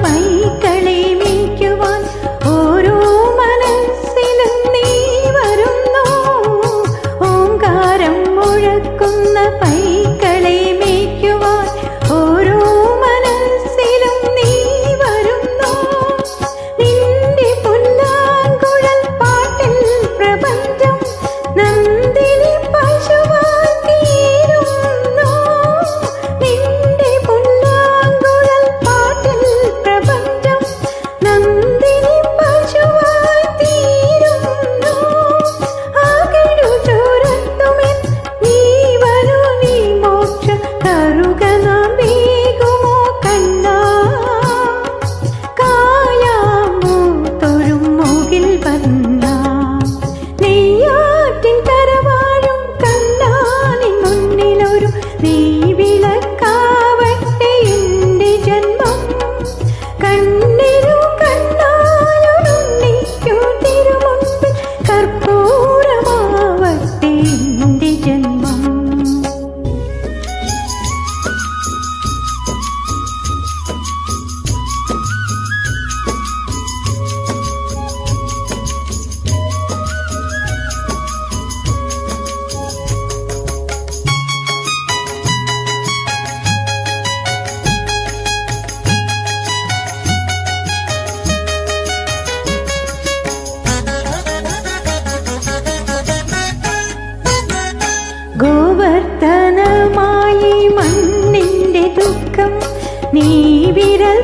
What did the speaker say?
പൈക്കളെ മേയ്ക്കുവാൻ ഓരോ മനസ്സിലും നീ വരുന്നു. ഓങ്കാരം മുഴക്കുന്ന പൈക്കളെ മേയ്ക്കുവാൻ ഓരോ മനസ്സിലും നീ വരുന്നു. നിന്റെ പുല്ലാങ്കുഴൽ പാട്ടിൽ പ്രപഞ്ചം നന്ദിനി പശുവായി തീരുന്നു. നിന്റെ പുല്ലാങ്കുഴൽ പാട്ടിൽ പ്രപഞ്ചം നന്ദിനി പശുവായി തീരുന്നു. ആകെടു ചോരത്തുമെൻ നീ വരൂ, നീ മോക്ഷ കറുക നാമേകുമോ കണ്ണാ. കായാമോ തൊഴും മുകിൽ വന്ന നെയ്യാറ്റിൻ കരവാഴും കണ്ണാ. നിൻ മുന്നിലൊരു നീ വിളക്കാവട്ടെ എന്റെ ജന്മം. കണ്ണിനു കണ്ണായൊരുണ്ണിക്കു തിരുമുൻപിൽ കർപ്പൂരമാവട്ടെ എന്റെ ജന്മം. ഗോവർദ്ധനമായി മണ്ണിന്റെ ദുഃഖം നീ വിരൽ